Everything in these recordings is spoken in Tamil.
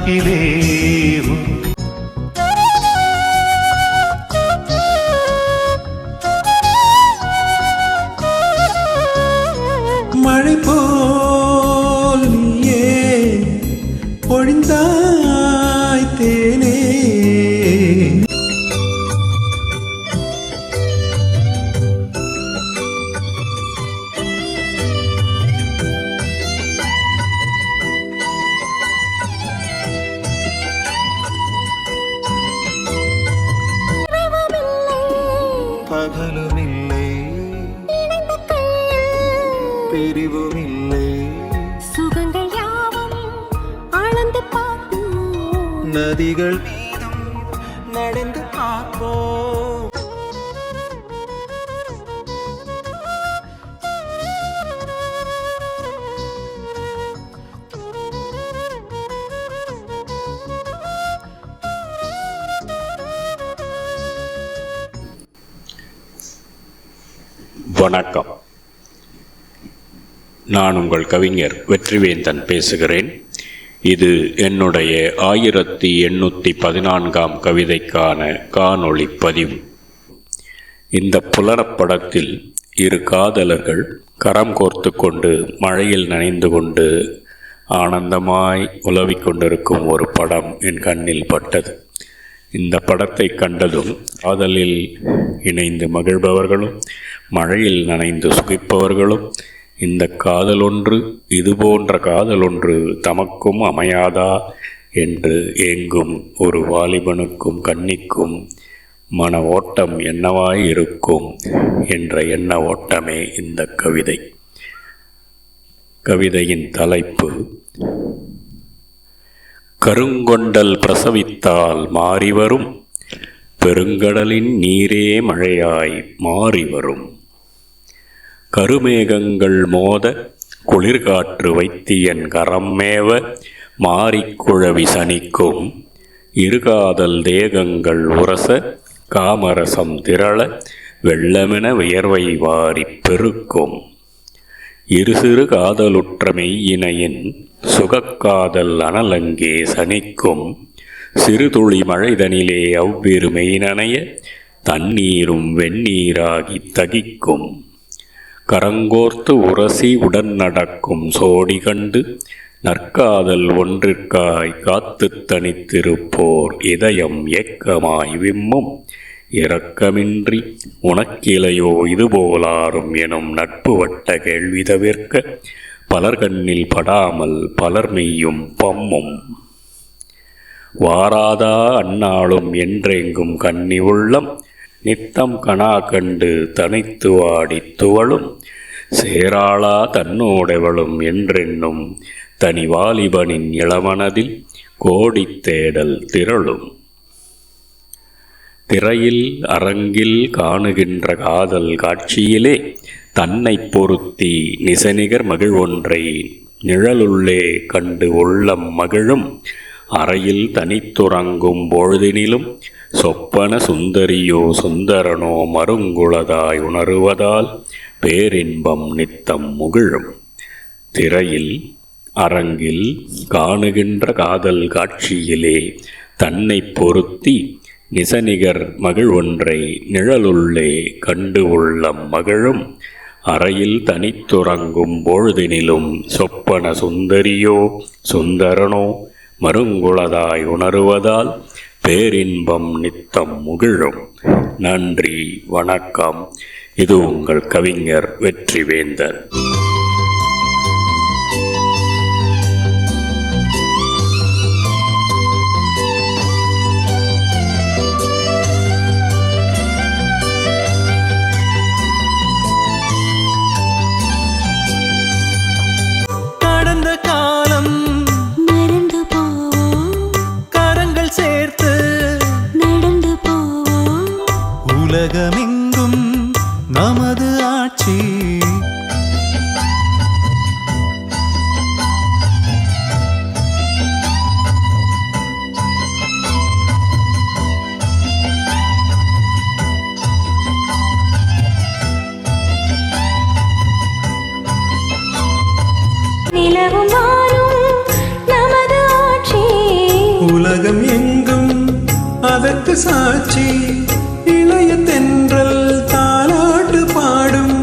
காட்டிலே மழை போல் நீயே பொழிந்தாய் தேனே. பகலுமில்லை பிரிவுமில்லை சுகங்கள் யாவும் ஆழ்ந்து பார்ப்போம் நதிகள் மீதும் நடந்து பார்ப்போம். வணக்கம். நான் உங்கள் கவிஞர் வெற்றிவேந்தன் பேசுகிறேன். இது என்னுடைய 1814ஆம் கவிதைக்கான காணொளி பதிவு. இந்த புலனப்படத்தில் இரு காதலர்கள் கரம் கோர்த்து கொண்டு மழையில் நனைந்து கொண்டு ஆனந்தமாய் உலவிக் கொண்டிருக்கும் ஒரு படம் என் கண்ணில் பட்டது. இந்த படத்தை கண்டதும் காதலில் இணைந்து மகிழ்பவர்களும் மழையில் நனைந்து சுகிப்பவர்களும் இந்த காதலொன்று இதுபோன்ற காதலொன்று தமக்கும் அமையாதா என்று ஏங்கும் ஒரு வாலிபனுக்கும் கன்னிக்கும் மன ஓட்டம் என்னவாய் இருக்கும் என்ற எண்ண ஓட்டமே இந்த கவிதை. கவிதையின் தலைப்பு கருங்கொண்டல் பிரசவித்தால் மாறிவரும் பெருங்கடலின் நீரே மழையாய் மாறிவரும். கருமேகங்கள் மோத குளிர்காற்று வைத்தியன் கரம்மேவ மாறிக்குழவி சனிக்கும். இருகாதல் தேகங்கள் உரச காமரசம் திரள வெள்ளமென வியர்வை வாரி பெருக்கும். இருசிறு காதலுற்ற மெய்யினையின் சுகக்காதல் அனலங்கே சனிக்கும். சிறுதுளி மழைதனிலே அவ்விரு மெய்நனைய தண்ணீரும் வெந்நீராகி தகிக்கும். கரங்கோர்த்து உரசி உடன் நடக்கும் சோடி கண்டு நற்காதல் ஒன்றிற்காய் காத்து தனித்திருப்போர் இதயம் ஏக்கமாய் விம்மும். இரக்கமின்றி உனக்கிளையோ இதுபோலாரும் எனும் நட்பு வட்ட கேள்வி தவிர்க்க பலர் கண்ணில் படாமல் பலர் மெய்யும் பம்மும். வாராதா அந்நாளும் என்றெங்கும் கன்னி உள்ளம் நித்தம் கணா கண்டு தனித்து வாடி துவளும். சேராளா தன்னோடெவளும் என்றென்னும் தனி வாலிபனின் இளமனதில் கோடித் தேடல் திரளும். திரையில் அரங்கில் காணுகின்ற காதல் காட்சியிலே தன்னை பொருத்தி நிசனிகர் மகிழ்வொன்றை நிழலுள்ளே கண்டு உள்ளம் மகிழும். அறையில் தனித்துறங்கும் பொழுதினிலும் சொப்பன சுந்தரியோ சுந்தரனோ மருங்குளதாய் உணருவதால் பேரின்பம் நித்தம் முகிழும். திரையில் அரங்கில் காணுகின்ற காதல் காட்சியிலே தன்னை பொருத்தி நிசனிகர் மகிழ்வொன்றை நிழலுள்ளே கண்டு உள்ளம் மகிழும். அறையில் தனித்துறங்கும் பொழுதினிலும் சொப்பன சுந்தரியோ சுந்தரனோ மருங்குளதாய் உணருவதால் பேரின்பம் நித்தம் முகிழும். நன்றி, வணக்கம். இது உங்கள் கவிஞர் வெற்றிவேந்தன். உலகமெங்கும் நமது ஆட்சி. நிலவும் நமது ஆட்சி. அதற்கு சாட்சி இளைய தென்றல் தாலாட்டு பாடும்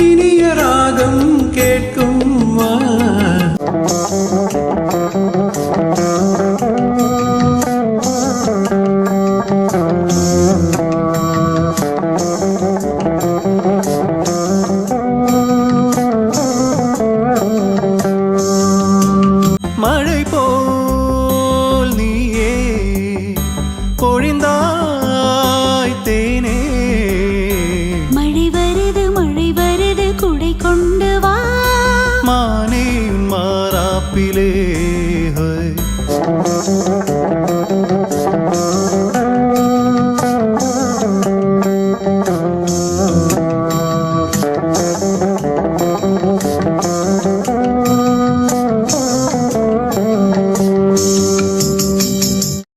இனிய ராகம் கேட்கும் வா. மழை போல் நீயே பொழிந்தாய் தேனே. மழை வருது குடை கொண்டு வா. மானே மாறாப்பிலே ஹை.